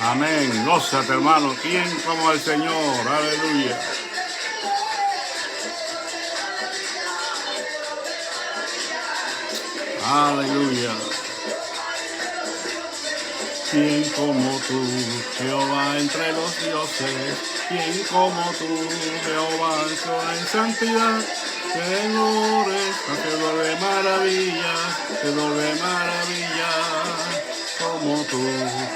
Amén. Gózate, hermano. ¿Quién como el Señor? Aleluya. Aleluya. ¿Quién como tú, Jehová entre los dioses? ¿Quién como tú, Jehová en santidad? Hacedores, hacedor de maravillas, hacedor de maravillas. Como tú,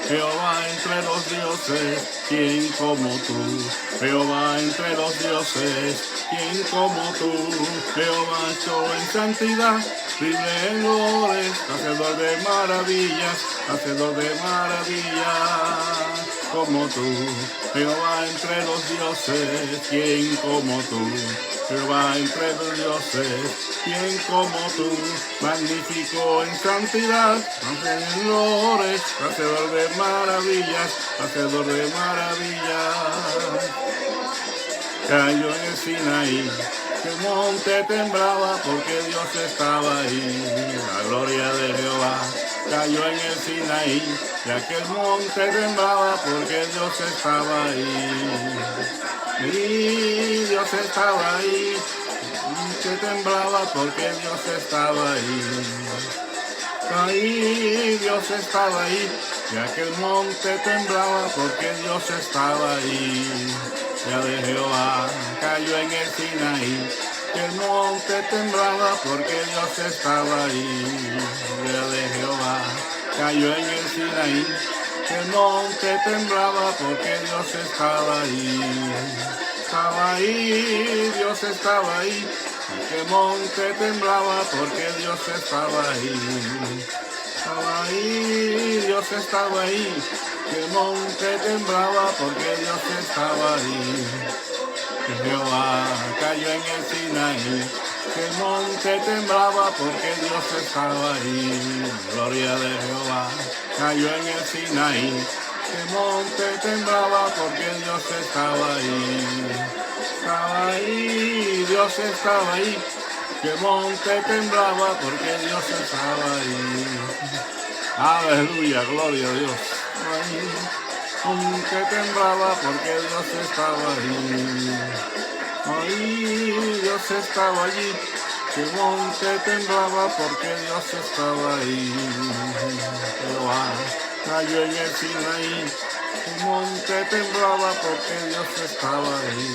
Jehová entre los dioses, ¿quién como tú? Jehová entre los dioses, ¿quién como tú? Jehová en santidad, libre en glorias, hacedor de maravillas, hacedor de maravillas. Como tú, Jehová entre los dioses, ¿quién como tú? Jehová entre los dioses, ¿quién como tú? Magnífico en santidad, en glorias, hacedor de maravillas, hacedor de maravillas. Cayó en el Sinaí, el monte temblaba porque Dios estaba ahí. La gloria de Jehová cayó en el Sinaí, ya que el monte temblaba porque Dios estaba ahí. Y Dios estaba ahí, que temblaba porque Dios estaba ahí. Ahí Dios estaba ahí, ya que el monte temblaba porque Dios estaba ahí. Ya de Jehová cayó en el Sinaí, que el monte temblaba porque Dios estaba ahí. Ya de Jehová cayó en el Sinaí, que el monte temblaba porque Dios estaba ahí. Estaba ahí, Dios estaba ahí, que el monte temblaba porque Dios estaba ahí. Estaba ahí, Dios estaba ahí, que el monte temblaba porque Dios estaba ahí. Que Jehová cayó en el Sinaí, que el monte temblaba porque Dios estaba ahí. Gloria de Jehová cayó en el Sinaí, que el monte temblaba porque Dios estaba ahí. Estaba ahí, Dios estaba ahí, que el monte temblaba porque Dios estaba ahí. Aleluya, gloria a Dios. Ahí, monte temblaba porque Dios estaba ahí. Ahí Dios estaba allí, que el monte temblaba porque Dios estaba ahí. Jehová cayó en el Sinaí, el monte temblaba porque Dios estaba ahí.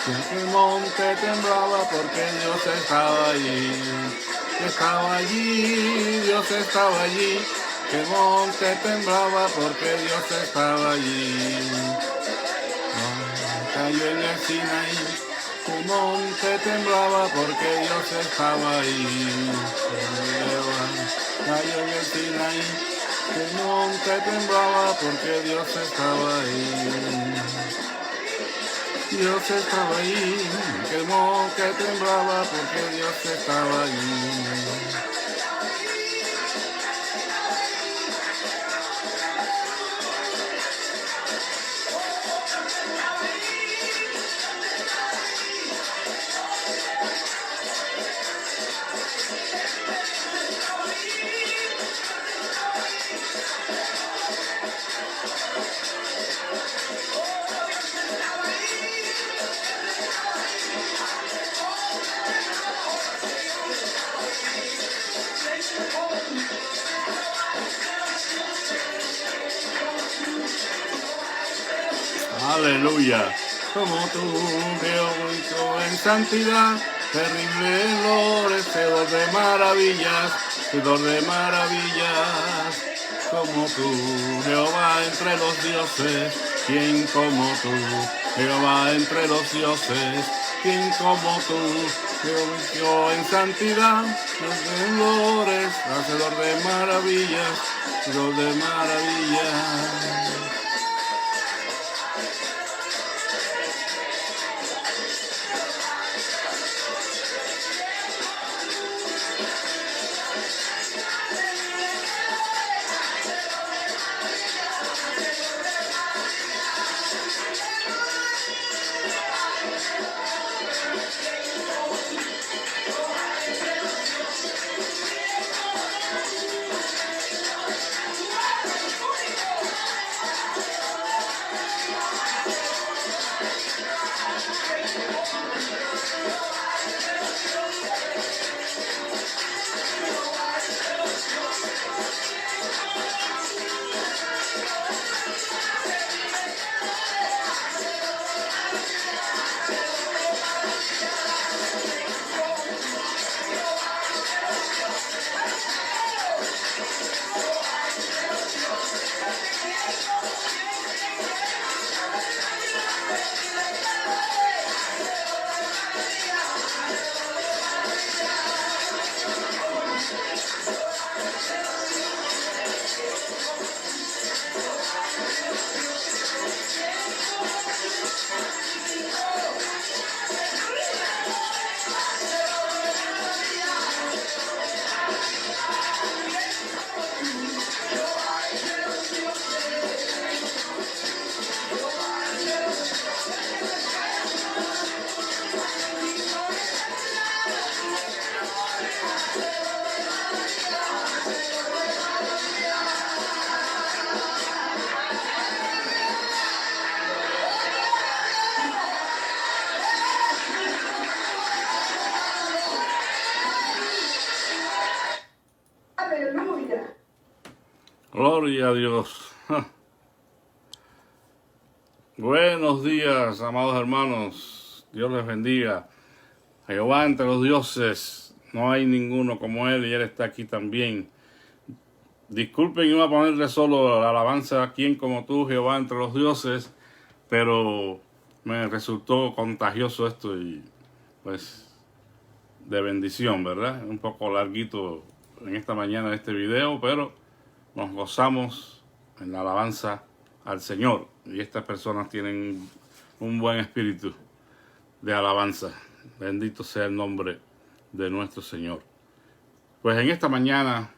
Ya que el monte temblaba porque Dios estaba allí. Estaba allí, Dios estaba allí. Que el monte temblaba porque Dios estaba allí. Cayó en el Sinaí, que el monte temblaba porque Dios estaba ahí. Cayó en el Sinaí, que el monte temblaba porque Dios estaba ahí. Dios estaba ahí, que el monte temblaba porque Dios estaba ahí. Aleluya. Como tú, Jehová, en santidad, terrible gloria, hacedor de maravillas, hacedor de maravillas. Como tú, Jehová, entre los dioses, ¿quién como tú? Jehová entre los dioses, ¿quién como tú? Yo en santidad, hacedores, hacedor de maravillas, Dios de maravillas. Gloria a Dios. Buenos días, amados hermanos. Dios les bendiga. Jehová entre los dioses, no hay ninguno como Él y Él está aquí también. Disculpen, iba a ponerle solo la alabanza a quien como tú, Jehová entre los dioses, pero me resultó contagioso esto y pues de bendición, ¿verdad? Un poco larguito en esta mañana este video, pero nos gozamos en la alabanza al Señor. Y estas personas tienen un buen espíritu de alabanza. Bendito sea el nombre de nuestro Señor. Pues en esta mañana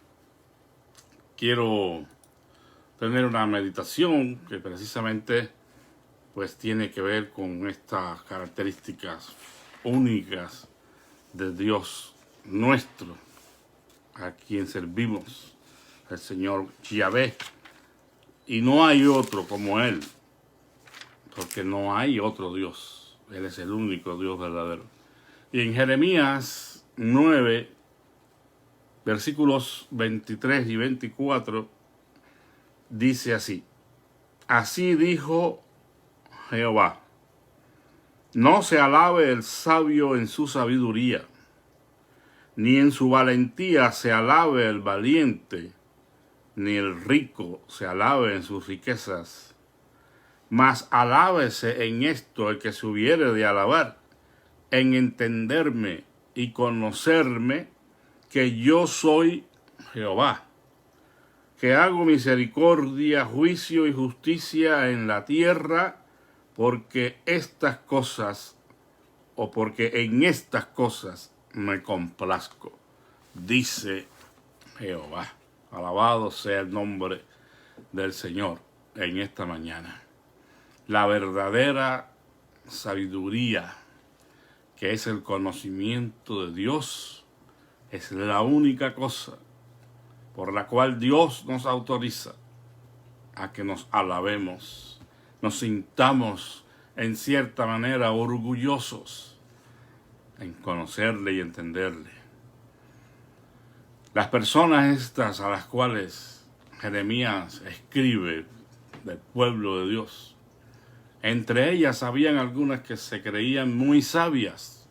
quiero tener una meditación que precisamente pues tiene que ver con estas características únicas de Dios nuestro, a quien servimos, el Señor Yahvé, y no hay otro como Él, porque no hay otro Dios. Él es el único Dios verdadero. Y en Jeremías 9, versículos 23 y 24, dice así: así dijo Jehová, no se alabe el sabio en su sabiduría, ni en su valentía se alabe el valiente, ni el rico se alabe en sus riquezas, mas alábese en esto el que se hubiere de alabar, en entenderme y conocerme, que yo soy Jehová, que hago misericordia, juicio y justicia en la tierra, porque estas cosas, o porque en estas cosas me complazco, dice Jehová. Alabado sea el nombre del Señor en esta mañana. La verdadera sabiduría, que es el conocimiento de Dios, es la única cosa por la cual Dios nos autoriza a que nos alabemos, nos sintamos en cierta manera orgullosos en conocerle y entenderle. Las personas estas a las cuales Jeremías escribe del pueblo de Dios, entre ellas habían algunas que se creían muy sabias,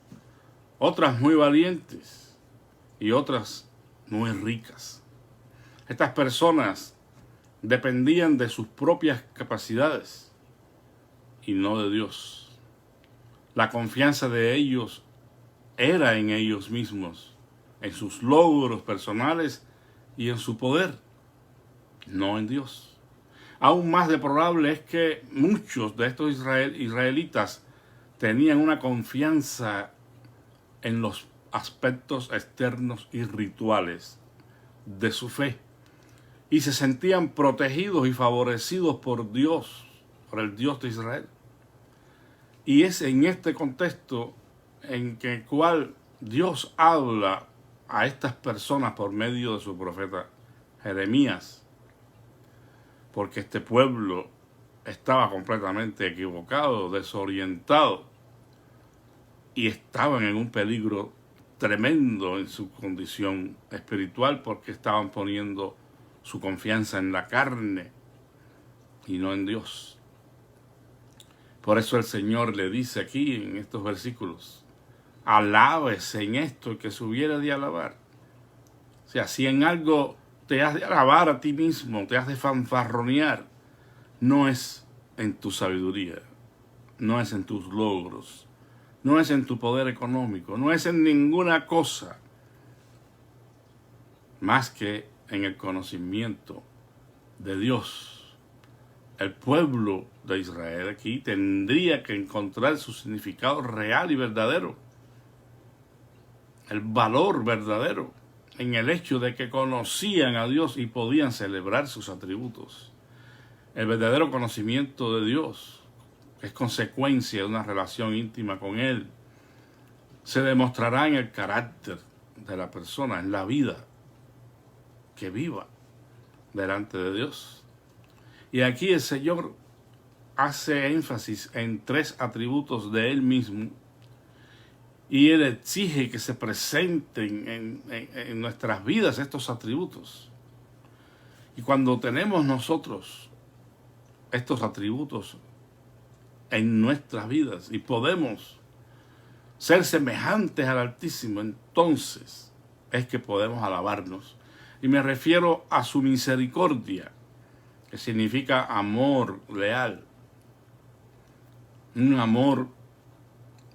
otras muy valientes y otras muy ricas. Estas personas dependían de sus propias capacidades y no de Dios. La confianza de ellos era en ellos mismos, en sus logros personales y en su poder, no en Dios. Aún más deplorable es que muchos de estos israelitas tenían una confianza en los aspectos externos y rituales de su fe y se sentían protegidos y favorecidos por Dios, por el Dios de Israel. Y es en este contexto en el cual Dios habla a estas personas por medio de su profeta Jeremías, porque este pueblo estaba completamente equivocado, desorientado, y estaban en un peligro tremendo en su condición espiritual, porque estaban poniendo su confianza en la carne y no en Dios. Por eso el Señor le dice aquí en estos versículos: alábese en esto que se hubiera de alabar. O sea, si en algo te has de alabar a ti mismo, te has de fanfarronear, no es en tu sabiduría, no es en tus logros, no es en tu poder económico, no es en ninguna cosa más que en el conocimiento de Dios. El pueblo de Israel aquí tendría que encontrar su significado real y verdadero, el valor verdadero en el hecho de que conocían a Dios y podían celebrar sus atributos. El verdadero conocimiento de Dios es consecuencia de una relación íntima con Él. Se demostrará en el carácter de la persona, en la vida que viva delante de Dios. Y aquí el Señor hace énfasis en 3 atributos de Él mismo, y Él exige que se presenten en nuestras vidas estos atributos. Y cuando tenemos nosotros estos atributos en nuestras vidas y podemos ser semejantes al Altísimo, entonces es que podemos alabarnos. Y me refiero a su misericordia, que significa amor leal, un amor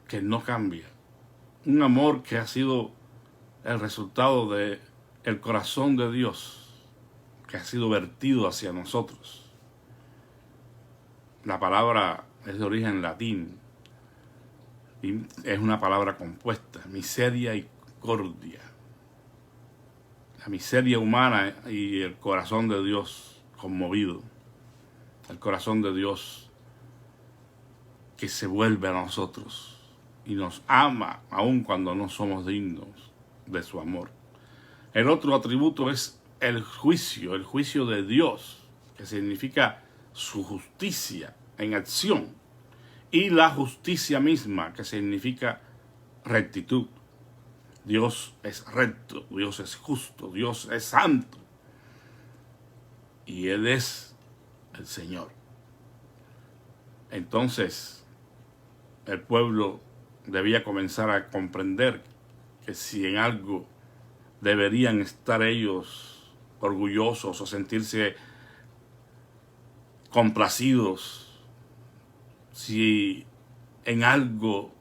que no cambia, un amor que ha sido el resultado de el corazón de Dios, que ha sido vertido hacia nosotros. La palabra es de origen latín y es una palabra compuesta: miseria y cordia. La miseria humana y el corazón de Dios conmovido, el corazón de Dios que se vuelve a nosotros y nos ama aun cuando no somos dignos de su amor. El otro atributo es el juicio de Dios, que significa su justicia en acción, y la justicia misma, que significa rectitud. Dios es recto, Dios es justo, Dios es santo, y Él es el Señor. Entonces, el pueblo debía comenzar a comprender que si en algo deberían estar ellos orgullosos o sentirse complacidos, si en algo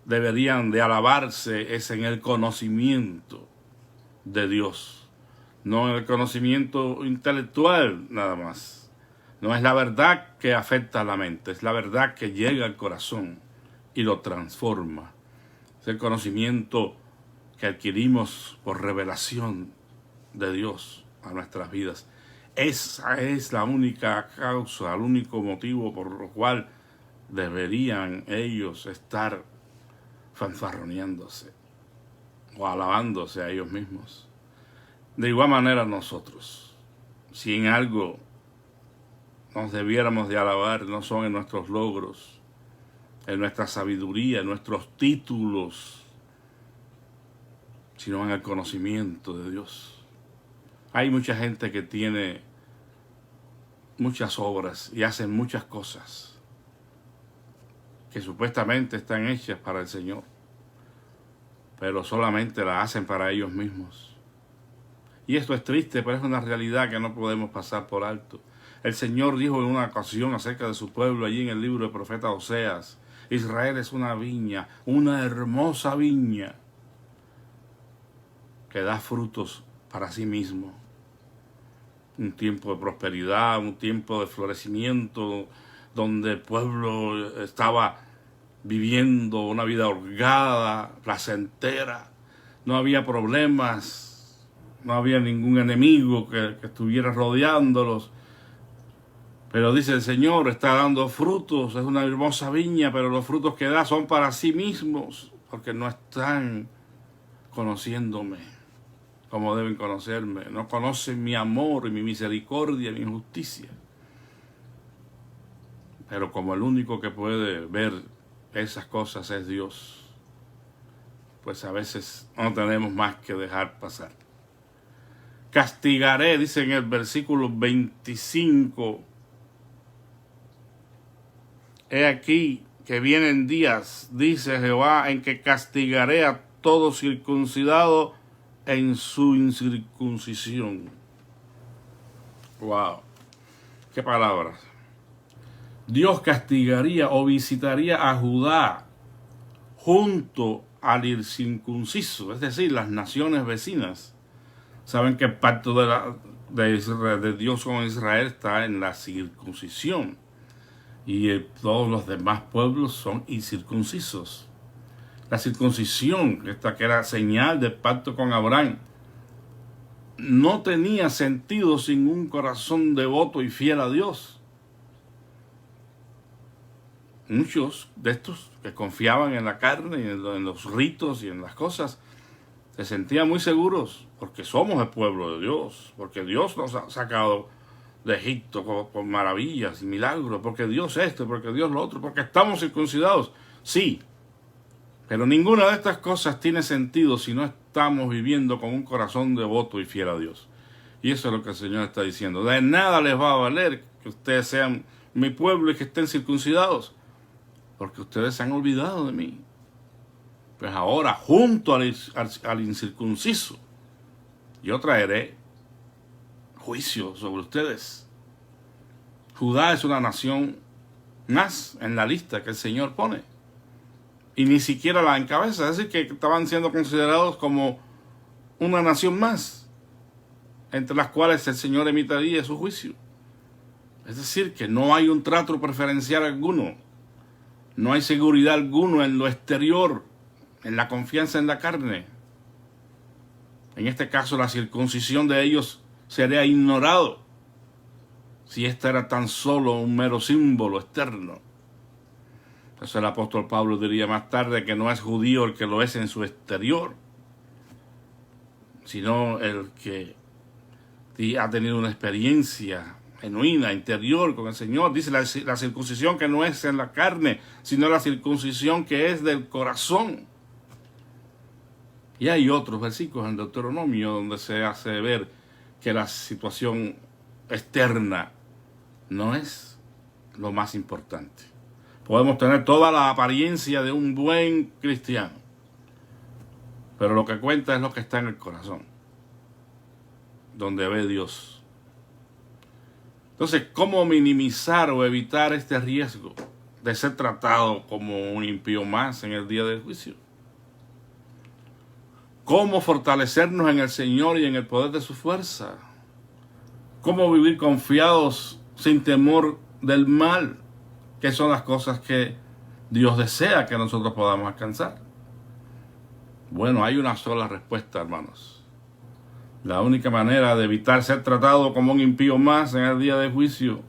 deberían de alabarse, es en el conocimiento de Dios, no en el conocimiento intelectual nada más. No es la verdad que afecta a la mente, es la verdad que llega al corazón y lo transforma. Es el conocimiento que adquirimos por revelación de Dios a nuestras vidas. Esa es la única causa, el único motivo por lo cual deberían ellos estar fanfarroneándose o alabándose a ellos mismos. De igual manera nosotros, si en algo nos debiéramos de alabar, no son en nuestros logros, en nuestra sabiduría, en nuestros títulos, sino en el conocimiento de Dios. Hay mucha gente que tiene muchas obras y hacen muchas cosas que supuestamente están hechas para el Señor, pero solamente las hacen para ellos mismos. Y esto es triste, pero es una realidad que no podemos pasar por alto. El Señor dijo en una ocasión acerca de su pueblo allí en el libro del profeta Oseas: Israel es una viña, una hermosa viña que da frutos para sí mismo. Un tiempo de prosperidad, un tiempo de florecimiento, donde el pueblo estaba viviendo una vida holgada, placentera. No había problemas, no había ningún enemigo que estuviera rodeándolos. Pero dice el Señor, está dando frutos, es una hermosa viña, pero los frutos que da son para sí mismos, porque no están conociéndome como deben conocerme. No conocen mi amor y mi misericordia y mi justicia. Pero como el único que puede ver esas cosas es Dios, pues a veces no tenemos más que dejar pasar. Castigaré, dice en el versículo 25, he aquí que vienen días, dice Jehová, en que castigaré a todo circuncidado en su incircuncisión. Wow, qué palabras. Dios castigaría o visitaría a Judá junto al incircunciso, es decir, las naciones vecinas. Saben que el pacto de Dios con Israel está en la circuncisión, y todos los demás pueblos son incircuncisos. La circuncisión, esta que era señal del pacto con Abraham, no tenía sentido sin un corazón devoto y fiel a Dios. Muchos de estos que confiaban en la carne, y en los ritos y en las cosas, se sentían muy seguros porque somos el pueblo de Dios, porque Dios nos ha sacado de Egipto con maravillas y milagros, porque Dios esto, porque Dios lo otro, porque estamos circuncidados. Sí, pero ninguna de estas cosas tiene sentido si no estamos viviendo con un corazón devoto y fiel a Dios. Y eso es lo que el Señor está diciendo. De nada les va a valer que ustedes sean mi pueblo y que estén circuncidados, porque ustedes se han olvidado de mí. Pues ahora, junto al incircunciso, yo traeré juicio sobre ustedes. Judá es una nación más en la lista que el Señor pone, y ni siquiera la encabeza, es decir, que estaban siendo considerados como una nación más, entre las cuales el Señor emitiría su juicio. Es decir, que no hay un trato preferencial alguno, no hay seguridad alguna en lo exterior, en la confianza en la carne. En este caso, la circuncisión de ellos sería ignorado si esta era tan solo un mero símbolo externo. Entonces el apóstol Pablo diría más tarde que no es judío el que lo es en su exterior, sino el que ha tenido una experiencia genuina, interior con el Señor. Dice la circuncisión que no es en la carne, sino la circuncisión que es del corazón. Y hay otros versículos en Deuteronomio donde se hace ver que la situación externa no es lo más importante. Podemos tener toda la apariencia de un buen cristiano, pero lo que cuenta es lo que está en el corazón, donde ve Dios. Entonces, ¿cómo minimizar o evitar este riesgo de ser tratado como un impío más en el día del juicio? ¿Cómo fortalecernos en el Señor y en el poder de su fuerza? ¿Cómo vivir confiados sin temor del mal? Que son las cosas que Dios desea que nosotros podamos alcanzar. Bueno, hay una sola respuesta, hermanos. La única manera de evitar ser tratado como un impío más en el día de juicio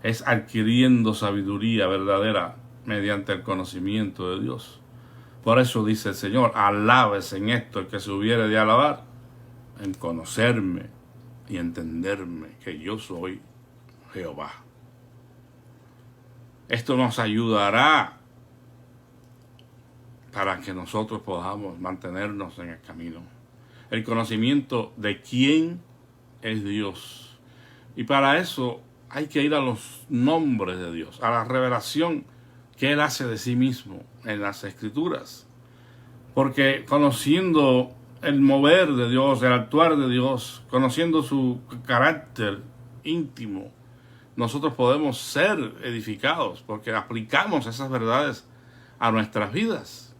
es adquiriendo sabiduría verdadera mediante el conocimiento de Dios. Por eso dice el Señor, alábese en esto el que se hubiere de alabar, en conocerme y entenderme que yo soy Jehová. Esto nos ayudará para que nosotros podamos mantenernos en el camino. El conocimiento de quién es Dios. Y para eso hay que ir a los nombres de Dios, a la revelación que Él hace de sí mismo en las Escrituras. Porque conociendo el mover de Dios, el actuar de Dios, conociendo su carácter, íntimo, nosotros podemos ser edificados porque aplicamos esas verdades a nuestras vidas.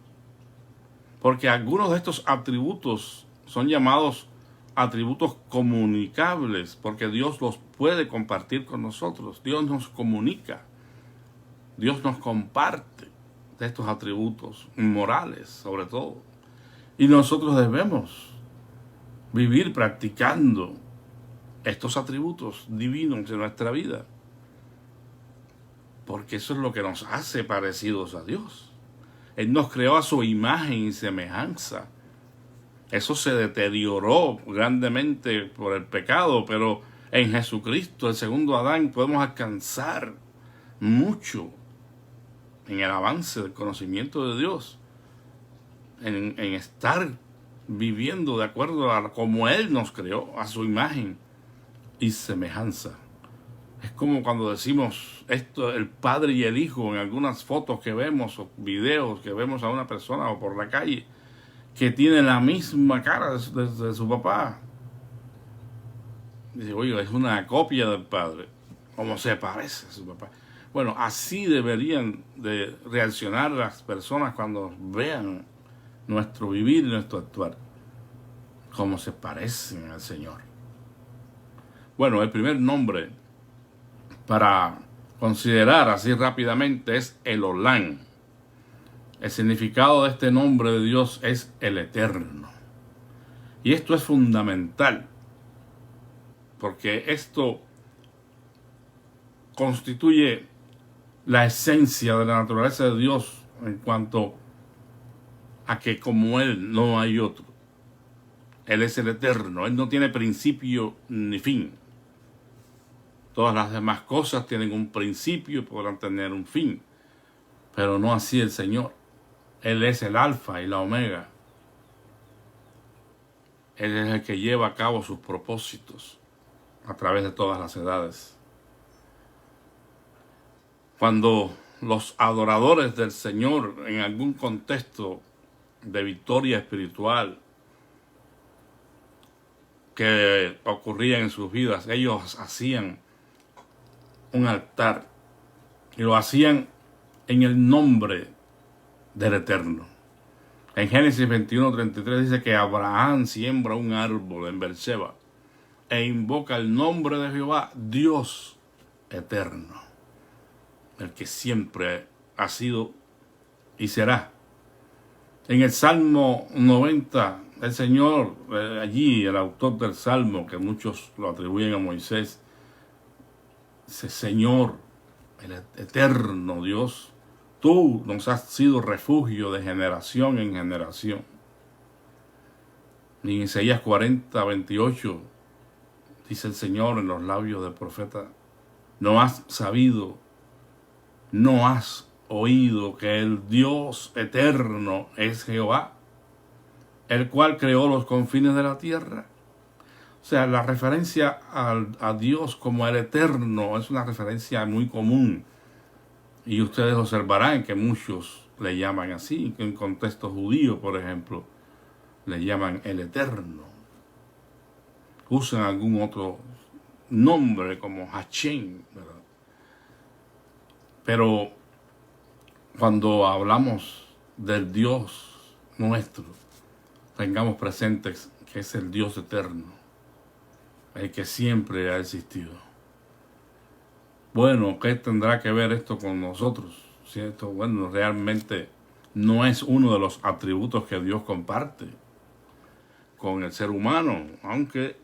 Porque algunos de estos atributos son llamados atributos comunicables, porque Dios los puede compartir con nosotros. Dios nos comunica, Dios nos comparte de estos atributos morales, sobre todo. Y nosotros debemos vivir practicando estos atributos divinos de nuestra vida, porque eso es lo que nos hace parecidos a Dios. Él nos creó a su imagen y semejanza. Eso se deterioró grandemente por el pecado, pero en Jesucristo, el segundo Adán, podemos alcanzar mucho en el avance del conocimiento de Dios, en estar viviendo de acuerdo a como Él nos creó, a su imagen y semejanza. Es como cuando decimos esto, el padre y el hijo, en algunas fotos que vemos o videos que vemos a una persona o por la calle, que tiene la misma cara de su papá. Dice, oye, es una copia del padre, como se parece a su papá. Bueno, así deberían de reaccionar las personas cuando vean nuestro vivir y nuestro actuar, como se parecen al Señor. Bueno, el primer nombre para considerar así rápidamente es el Olán. El significado de este nombre de Dios es el Eterno. Y esto es fundamental, porque esto constituye la esencia de la naturaleza de Dios en cuanto a que como Él no hay otro. Él es el Eterno, Él no tiene principio ni fin. Todas las demás cosas tienen un principio y podrán tener un fin, pero no así el Señor. Él es el alfa y la omega. Él es el que lleva a cabo sus propósitos a través de todas las edades. Cuando los adoradores del Señor, en algún contexto de victoria espiritual que ocurría en sus vidas, ellos hacían un altar y lo hacían en el nombre del Eterno. En Génesis 21:33 dice que Abraham siembra un árbol en Beerseba e invoca el nombre de Jehová, Dios eterno, el que siempre ha sido y será. En el Salmo 90, el Señor, allí el autor del Salmo, que muchos lo atribuyen a Moisés, dice, Señor, el eterno Dios, tú nos has sido refugio de generación en generación. Y en Isaías 40:28 dice el Señor en los labios del profeta, no has sabido, no has oído que el Dios eterno es Jehová, el cual creó los confines de la tierra. O sea, la referencia a Dios como el eterno es una referencia muy común. Y ustedes observarán que muchos le llaman así, que en contexto judío, por ejemplo, le llaman el Eterno. Usan algún otro nombre como Hashem, ¿verdad? Pero cuando hablamos del Dios nuestro, tengamos presentes que es el Dios eterno, el que siempre ha existido. Bueno, ¿qué tendrá que ver esto con nosotros? ¿Cierto? Bueno, realmente no es uno de los atributos que Dios comparte con el ser humano, aunque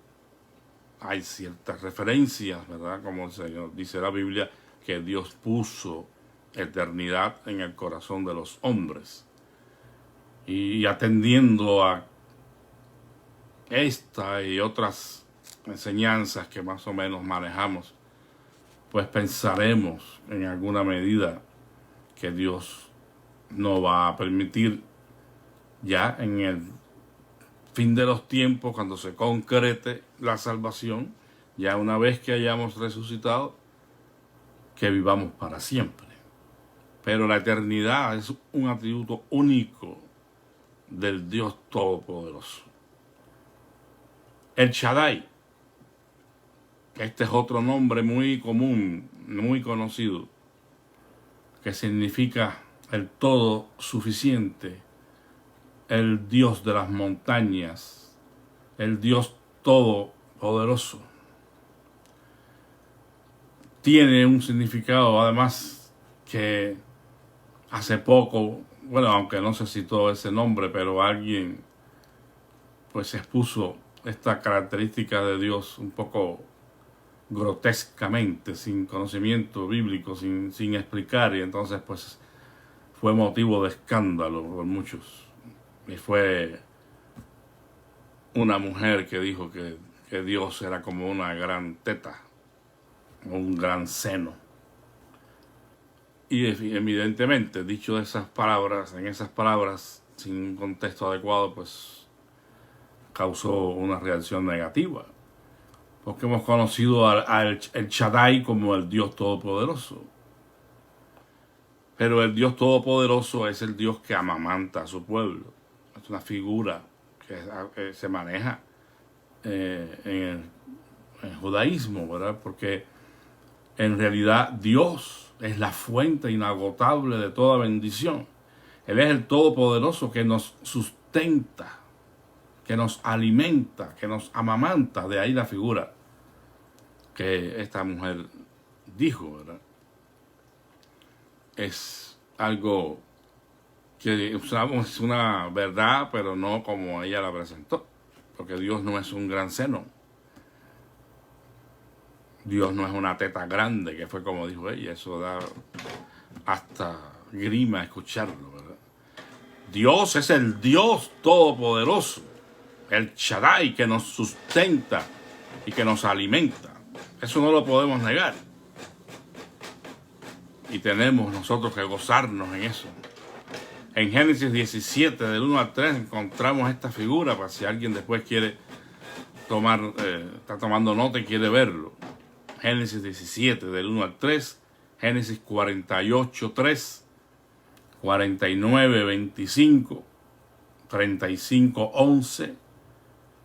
hay ciertas referencias, ¿verdad? Como el Señor dice la Biblia, que Dios puso eternidad en el corazón de los hombres. Y atendiendo a esta y otras enseñanzas que más o menos manejamos, pues pensaremos en alguna medida que Dios no va a permitir ya en el fin de los tiempos, cuando se concrete la salvación, ya una vez que hayamos resucitado, que vivamos para siempre. Pero la eternidad es un atributo único del Dios Todopoderoso. El Shaddai, Este es otro nombre muy común, muy conocido, que significa el todo suficiente, el Dios de las montañas, el Dios todopoderoso. Tiene un significado además que hace poco, bueno, aunque no se citó ese nombre, pero alguien pues expuso esta característica de Dios un poco grotescamente, sin conocimiento bíblico, sin explicar, y entonces pues fue motivo de escándalo por muchos. Y fue una mujer que dijo que Dios era como una gran teta, un gran seno. Y evidentemente, dicho esas palabras, en esas palabras, sin un contexto adecuado, pues causó una reacción negativa. Porque hemos conocido al el Shaddai como el Dios Todopoderoso. Pero el Dios Todopoderoso es el Dios que amamanta a su pueblo. Es una figura que se maneja en el judaísmo, ¿verdad? Porque en realidad Dios es la fuente inagotable de toda bendición. Él es el Todopoderoso que nos sustenta, que nos alimenta, que nos amamanta. De ahí la figura que esta mujer dijo, ¿verdad? Es algo que es una verdad, pero no como ella la presentó, porque Dios no es un gran seno. Dios no es una teta grande, que fue como dijo ella. Eso da hasta grima escucharlo, ¿verdad? Dios es el Dios Todopoderoso, el Shaddai, que nos sustenta y que nos alimenta. Eso no lo podemos negar. Y tenemos nosotros que gozarnos en eso. En Génesis 17, del 1 al 3, encontramos esta figura, para si alguien después quiere tomar, está tomando nota y quiere verlo. Génesis 17, del 1 al 3, Génesis 48, 3, 49, 25, 35, 11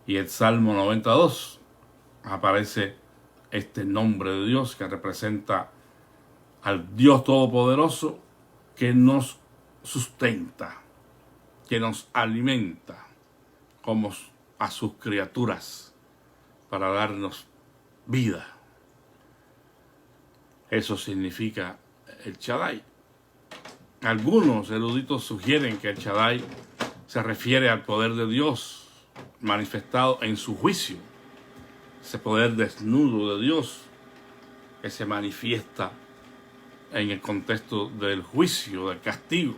y el Salmo 92. Aparece este nombre de Dios que representa al Dios Todopoderoso que nos sustenta, que nos alimenta como a sus criaturas para darnos vida. Eso significa el Shaddai. Algunos eruditos sugieren que el Shaddai se refiere al poder de Dios manifestado en su juicio, ese poder desnudo de Dios que se manifiesta en el contexto del juicio, del castigo.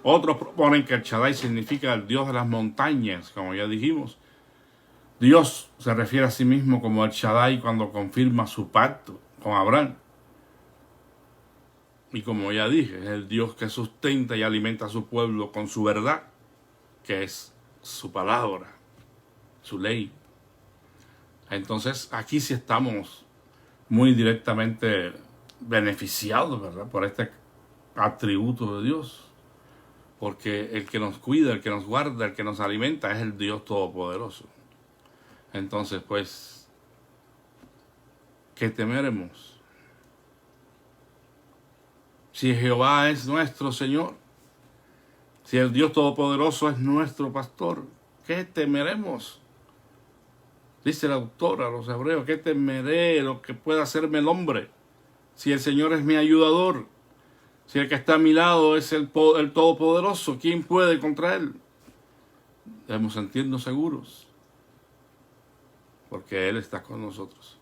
Otros proponen que el Shaddai significa el Dios de las montañas, como ya dijimos. Dios se refiere a sí mismo como el Shaddai cuando confirma su pacto con Abraham. Y como ya dije, es el Dios que sustenta y alimenta a su pueblo con su verdad, que es su palabra, su ley. Entonces aquí sí estamos muy directamente beneficiados, ¿verdad?, por este atributo de Dios. Porque el que nos cuida, el que nos guarda, el que nos alimenta es el Dios Todopoderoso. Entonces, pues, ¿qué temeremos? Si Jehová es nuestro Señor, si el Dios Todopoderoso es nuestro pastor, ¿qué temeremos? Dice el autor a los hebreos, ¿qué temeré lo que pueda hacerme el hombre? Si el Señor es mi ayudador, si el que está a mi lado es el Todopoderoso, ¿quién puede contra él? Debemos sentirnos seguros, porque Él está con nosotros.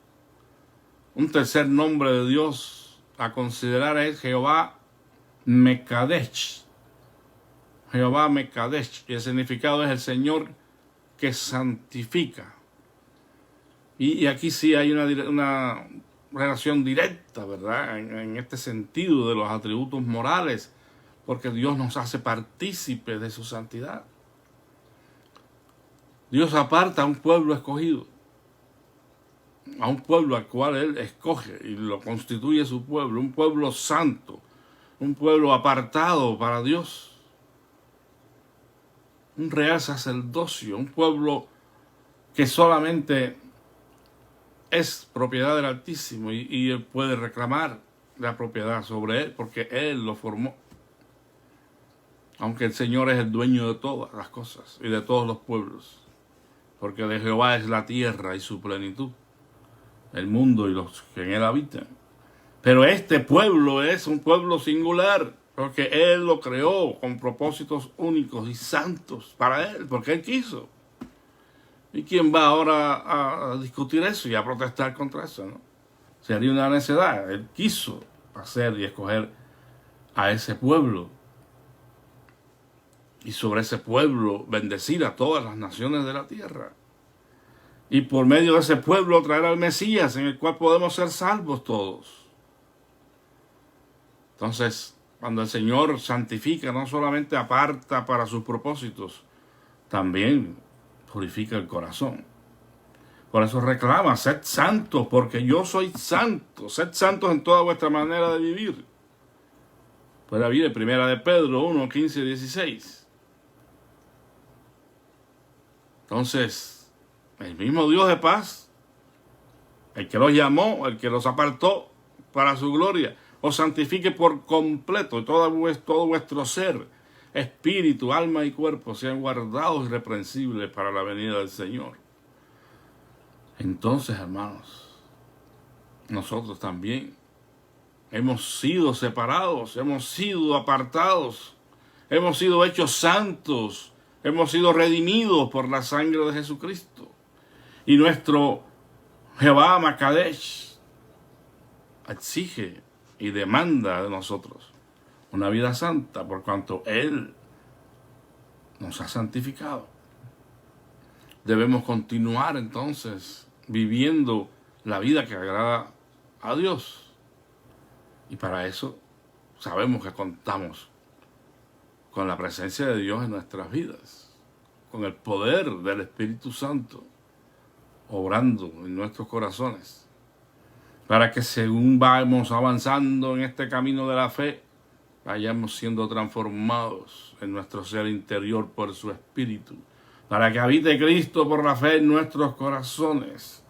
Un tercer nombre de Dios a considerar es Jehová Mekadesh. Jehová Mekadesh, y el significado es el Señor que santifica. Y aquí sí hay una relación directa, ¿verdad?, en este sentido de los atributos morales, porque Dios nos hace partícipes de su santidad. Dios aparta a un pueblo escogido, a un pueblo al cual Él escoge y lo constituye su pueblo, un pueblo santo, un pueblo apartado para Dios, un real sacerdocio, un pueblo que solamente es propiedad del Altísimo y Él puede reclamar la propiedad sobre Él porque Él lo formó. Aunque el Señor es el dueño de todas las cosas y de todos los pueblos, porque de Jehová es la tierra y su plenitud, el mundo y los que en él habitan. Pero este pueblo es un pueblo singular, porque Él lo creó con propósitos únicos y santos para Él, porque Él quiso. ¿Y quién va ahora a discutir eso y a protestar contra eso, no? Sería una necedad. Él quiso hacer y escoger a ese pueblo. Y sobre ese pueblo bendecir a todas las naciones de la tierra. Y por medio de ese pueblo traer al Mesías, en el cual podemos ser salvos todos. Entonces, cuando el Señor santifica, no solamente aparta para sus propósitos, también purifica el corazón. Por eso reclama, sed santos, porque yo soy santo. Sed santos en toda vuestra manera de vivir. Puede haber primera de Pedro 1, 15 y 16. Entonces, el mismo Dios de paz, el que los llamó, el que los apartó para su gloria, os santifique por completo, todo vuestro ser, espíritu, alma y cuerpo sean guardados irreprensibles para la venida del Señor. Entonces, hermanos, nosotros también hemos sido separados, hemos sido apartados, hemos sido hechos santos, hemos sido redimidos por la sangre de Jesucristo. Y nuestro Jehová Makadesh exige y demanda de nosotros una vida santa, por cuanto Él nos ha santificado. Debemos continuar entonces viviendo la vida que agrada a Dios. Y para eso sabemos que contamos con la presencia de Dios en nuestras vidas, con el poder del Espíritu Santo obrando en nuestros corazones, para que según vamos avanzando en este camino de la fe, vayamos siendo transformados en nuestro ser interior por su Espíritu, para que habite Cristo por la fe en nuestros corazones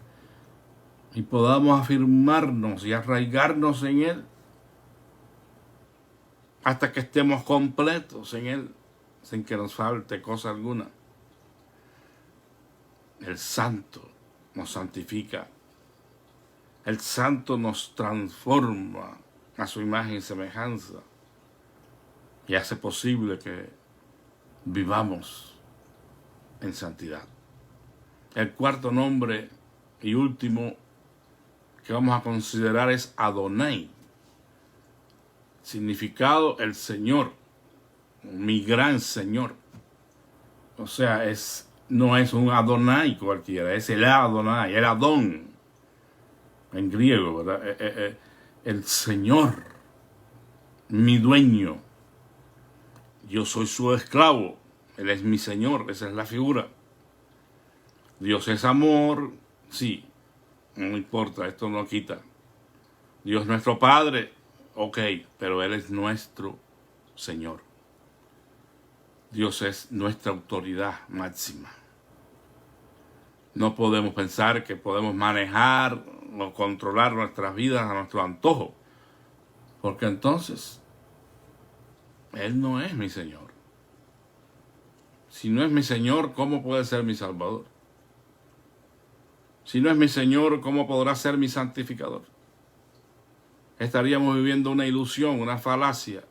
y podamos afirmarnos y arraigarnos en Él hasta que estemos completos en Él, sin que nos falte cosa alguna. El Santo nos santifica. El Santo nos transforma a su imagen y semejanza y hace posible que vivamos en santidad. El cuarto nombre y último que vamos a considerar es Adonai. Significado: el Señor, mi gran Señor. O sea, no es un Adonai cualquiera, es el Adonai, el Adón, en griego, ¿verdad? El Señor, mi dueño. Yo soy su esclavo, Él es mi Señor, esa es la figura. Dios es amor, sí, no importa, esto no quita. Dios nuestro Padre, ok, pero Él es nuestro Señor. Dios es nuestra autoridad máxima. No podemos pensar que podemos manejar o controlar nuestras vidas a nuestro antojo, porque entonces Él no es mi Señor. Si no es mi Señor, ¿cómo puede ser mi Salvador? Si no es mi Señor, ¿cómo podrá ser mi santificador? Estaríamos viviendo una ilusión, una falacia.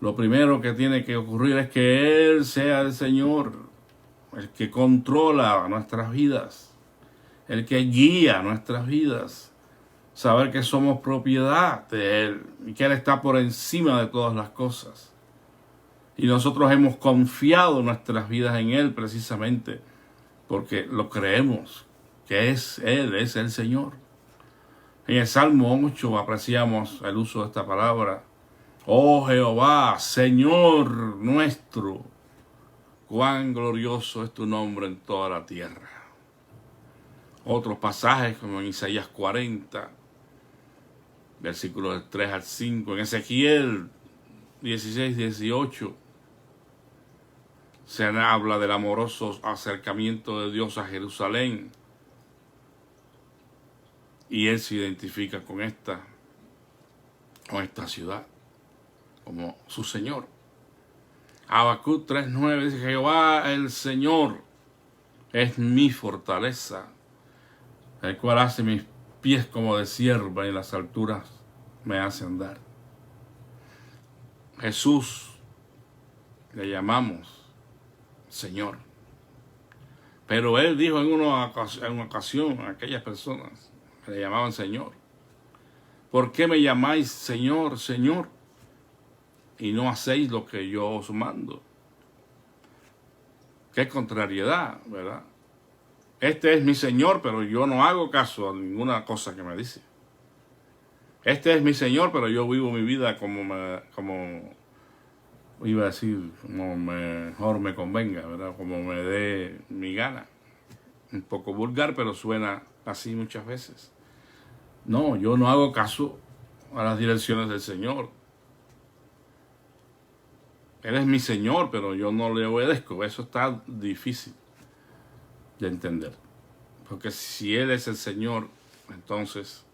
Lo primero que tiene que ocurrir es que Él sea el Señor, el que controla nuestras vidas, el que guía nuestras vidas. Saber que somos propiedad de Él y que Él está por encima de todas las cosas. Y nosotros hemos confiado nuestras vidas en Él precisamente porque lo creemos, que Él es el Señor. En el Salmo 8 apreciamos el uso de esta palabra. Oh Jehová, Señor nuestro, cuán glorioso es tu nombre en toda la tierra. Otros pasajes como en Isaías 40, versículos del 3 al 5, en Ezequiel 16, 18, se habla del amoroso acercamiento de Dios a Jerusalén. Y él se identifica con esta ciudad como su Señor. Habacuc 3:9 dice: Jehová el Señor es mi fortaleza, el cual hace mis pies como de cierva y en las alturas me hace andar. Jesús le llamamos Señor. Pero él dijo en una ocasión a aquellas personas que le llamaban Señor: ¿por qué me llamáis Señor, Señor, y no hacéis lo que yo os mando? Qué contrariedad, ¿verdad? Este es mi Señor, pero yo no hago caso a ninguna cosa que me dice. Este es mi Señor, pero yo vivo mi vida como iba a decir, como mejor me convenga, ¿verdad? Como me dé mi gana. Un poco vulgar, pero suena así muchas veces. No, yo no hago caso a las direcciones del Señor. Él es mi Señor, pero yo no le obedezco. Eso está difícil de entender. Porque si Él es el Señor, entonces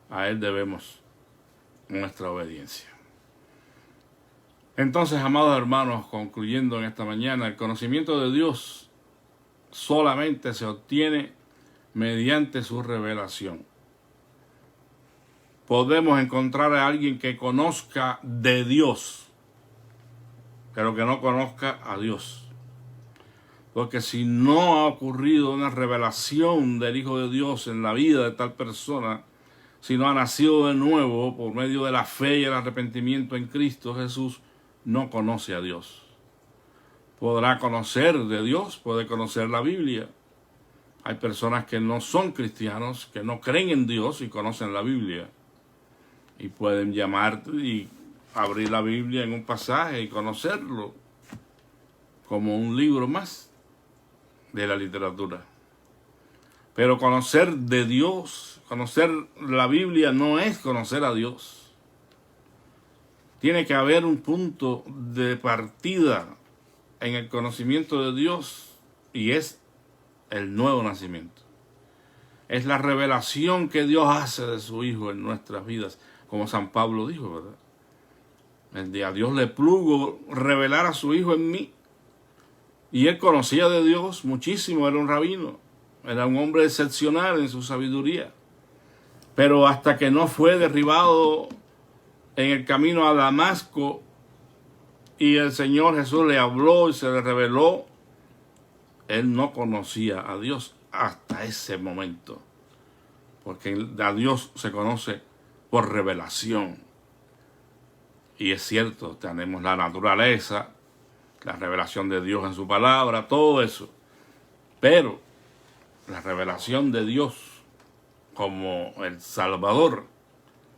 a Él debemos nuestra obediencia. Entonces, amados hermanos, concluyendo en esta mañana, el conocimiento de Dios solamente se obtiene mediante su revelación. Podemos encontrar a alguien que conozca de Dios, pero que no conozca a Dios. Porque si no ha ocurrido una revelación del Hijo de Dios en la vida de tal persona, si no ha nacido de nuevo por medio de la fe y el arrepentimiento en Cristo Jesús, no conoce a Dios. Podrá conocer de Dios, puede conocer la Biblia. Hay personas que no son cristianos, que no creen en Dios y conocen la Biblia. Y pueden llamar y abrir la Biblia en un pasaje y conocerlo como un libro más de la literatura. Pero conocer de Dios, conocer la Biblia no es conocer a Dios. Tiene que haber un punto de partida en el conocimiento de Dios y es el nuevo nacimiento. Es la revelación que Dios hace de su Hijo en nuestras vidas, como San Pablo dijo, ¿verdad? A Dios le plugo revelar a su Hijo en mí. Y él conocía de Dios muchísimo, era un rabino, era un hombre excepcional en su sabiduría. Pero hasta que no fue derribado en el camino a Damasco y el Señor Jesús le habló y se le reveló, él no conocía a Dios hasta ese momento. Porque a Dios se conoce por revelación. Y es cierto, tenemos la naturaleza, la revelación de Dios en su palabra, todo eso. Pero la revelación de Dios como el Salvador,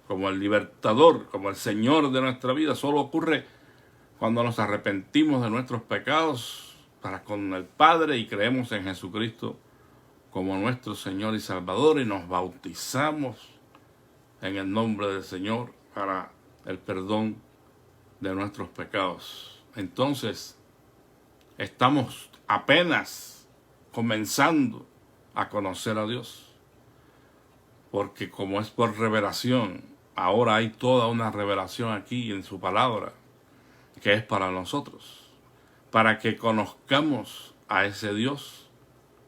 como el libertador, como el Señor de nuestra vida, solo ocurre cuando nos arrepentimos de nuestros pecados para con el Padre y creemos en Jesucristo como nuestro Señor y Salvador y nos bautizamos en el nombre del Señor para el perdón de nuestros pecados. Entonces, estamos apenas comenzando a conocer a Dios, porque como es por revelación, ahora hay toda una revelación aquí en su palabra, que es para nosotros, para que conozcamos a ese Dios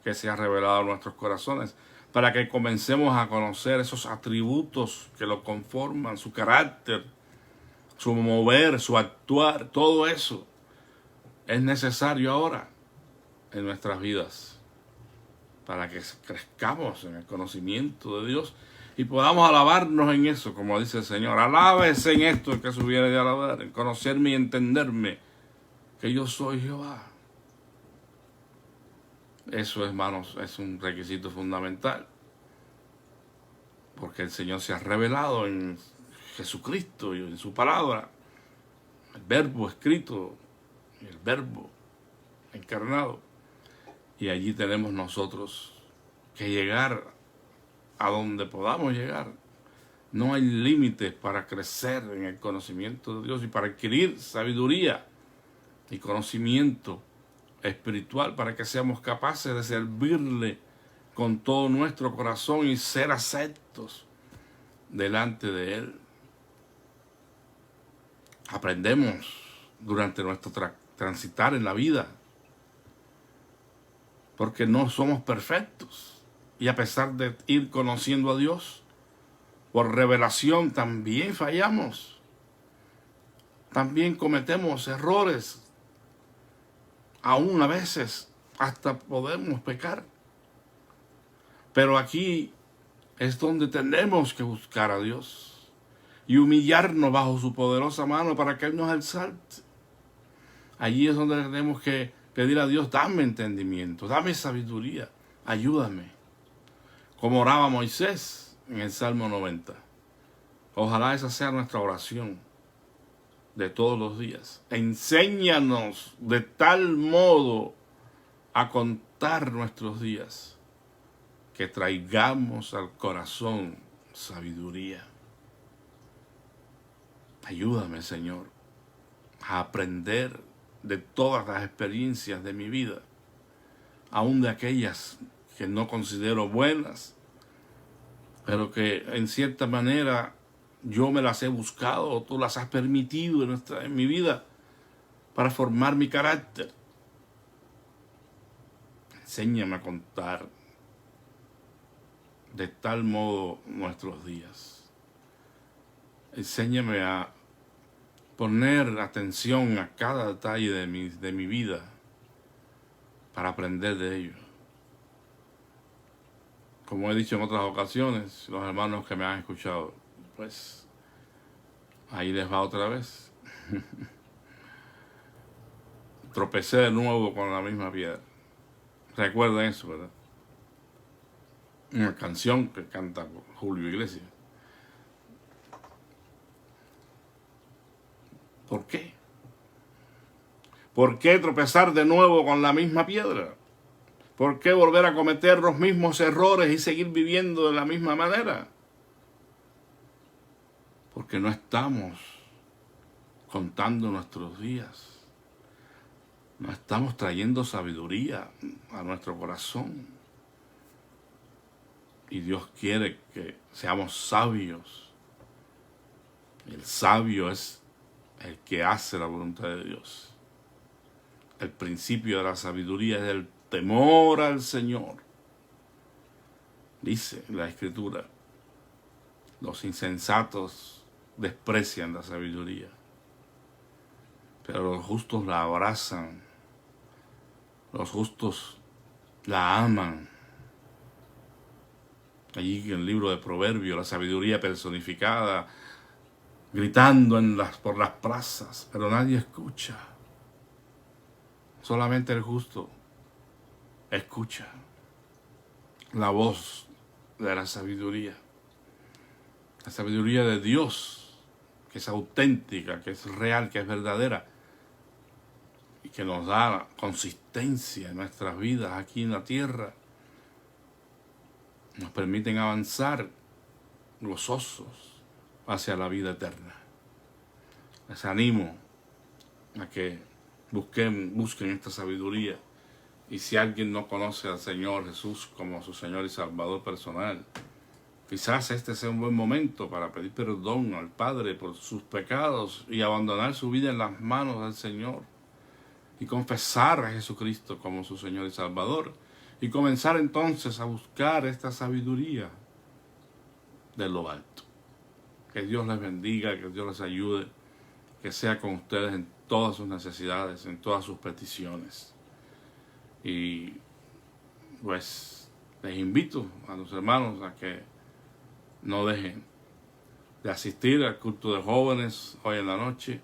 que se ha revelado en nuestros corazones, para que comencemos a conocer esos atributos que lo conforman, su carácter, su mover, su actuar, todo eso es necesario ahora en nuestras vidas, para que crezcamos en el conocimiento de Dios y podamos alabarnos en eso, como dice el Señor. Alábese en esto el que se hubiere de alabar, en conocerme y entenderme, que yo soy Jehová. Eso, hermanos, es un requisito fundamental, porque el Señor se ha revelado en Jesucristo y en su palabra, el verbo escrito y el verbo encarnado. Y allí tenemos nosotros que llegar a donde podamos llegar. No hay límites para crecer en el conocimiento de Dios y para adquirir sabiduría y conocimiento espiritual para que seamos capaces de servirle con todo nuestro corazón y ser aceptos delante de Él. Aprendemos durante nuestro transitar en la vida, porque no somos perfectos. Y a pesar de ir conociendo a Dios, por revelación también fallamos. También cometemos errores. Aún a veces hasta podemos pecar. Pero aquí es donde tenemos que buscar a Dios y humillarnos bajo su poderosa mano para que Él nos exalte. Allí es donde tenemos que pedir a Dios: dame entendimiento, dame sabiduría, ayúdame. Como oraba Moisés en el Salmo 90. Ojalá esa sea nuestra oración de todos los días. Enséñanos de tal modo a contar nuestros días que traigamos al corazón sabiduría. Ayúdame, Señor, a aprender de todas las experiencias de mi vida, aún de aquellas que no considero buenas, pero que en cierta manera yo me las he buscado o tú las has permitido en mi vida para formar mi carácter. Enséñame a contar de tal modo nuestros días. Enséñame a poner atención a cada detalle de mi vida para aprender de ello. Como he dicho en otras ocasiones, los hermanos que me han escuchado, pues ahí les va otra vez. Tropecé de nuevo con la misma piedra. Recuerden eso, ¿verdad? Una canción que canta Julio Iglesias. ¿Por qué? ¿Por qué tropezar de nuevo con la misma piedra? ¿Por qué volver a cometer los mismos errores y seguir viviendo de la misma manera? Porque no estamos contando nuestros días. No estamos trayendo sabiduría a nuestro corazón. Y Dios quiere que seamos sabios. El sabio es el que hace la voluntad de Dios. El principio de la sabiduría es el temor al Señor. Dice la Escritura: los insensatos desprecian la sabiduría, pero los justos la abrazan. Los justos la aman. Allí en el libro de Proverbios, la sabiduría personificada, gritando por las plazas, pero nadie escucha. Solamente el justo escucha la voz de la sabiduría de Dios, que es auténtica, que es real, que es verdadera y que nos da consistencia en nuestras vidas aquí en la tierra. Nos permiten avanzar gozosos hacia la vida eterna. Les animo a que busquen esta sabiduría. Y si alguien no conoce al Señor Jesús como su Señor y Salvador personal, quizás este sea un buen momento para pedir perdón al Padre por sus pecados y abandonar su vida en las manos del Señor y confesar a Jesucristo como su Señor y Salvador y comenzar entonces a buscar esta sabiduría de lo alto. Que Dios les bendiga, que Dios les ayude, que sea con ustedes en todas sus necesidades, en todas sus peticiones. Y pues les invito a los hermanos a que no dejen de asistir al culto de jóvenes hoy en la noche.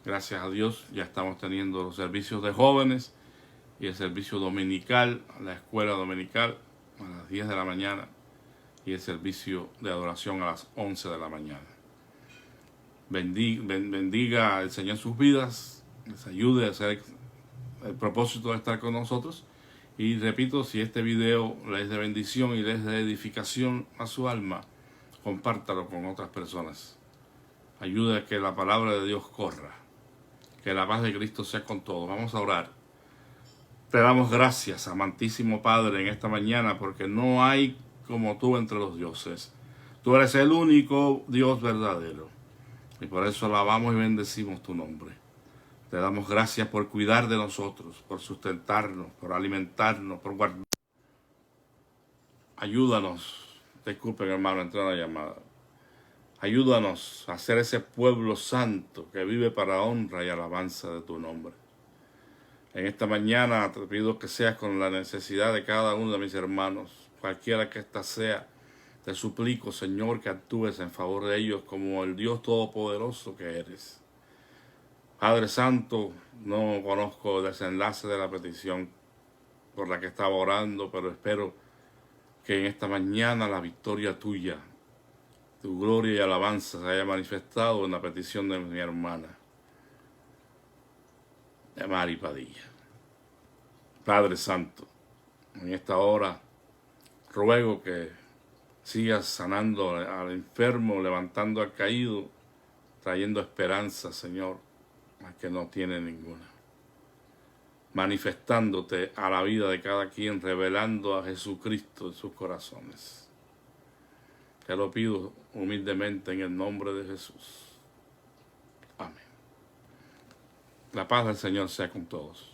Gracias a Dios ya estamos teniendo los servicios de jóvenes y el servicio dominical, la escuela dominical a las 10 de la mañana y el servicio de adoración a las 11 de la mañana. Bendiga el Señor sus vidas, les ayude a hacer el propósito de estar con nosotros. Y repito, si este video les es de bendición y les es de edificación a su alma, compártalo con otras personas. Ayude a que la palabra de Dios corra. Que la paz de Cristo sea con todos. Vamos a orar. Te damos gracias, amantísimo Padre, en esta mañana, porque no hay como tú entre los dioses. Tú eres el único Dios verdadero. Y por eso alabamos y bendecimos tu nombre. Te damos gracias por cuidar de nosotros, por sustentarnos, por alimentarnos, por guardar. Ayúdanos. Disculpen, hermano, entré en la llamada. Ayúdanos a ser ese pueblo santo que vive para honra y alabanza de tu nombre. En esta mañana te pido que seas con la necesidad de cada uno de mis hermanos, cualquiera que ésta sea. Te suplico, Señor, que actúes en favor de ellos como el Dios todopoderoso que eres. Padre Santo, no conozco el desenlace de la petición por la que estaba orando, pero espero que en esta mañana la victoria tuya, tu gloria y alabanza se haya manifestado en la petición de mi hermana, de Mari Padilla. Padre Santo, en esta hora ruego que sigas sanando al enfermo, levantando al caído, trayendo esperanza, Señor, al que no tiene ninguna. Manifestándote a la vida de cada quien, revelando a Jesucristo en sus corazones. Te lo pido humildemente en el nombre de Jesús. Amén. La paz del Señor sea con todos.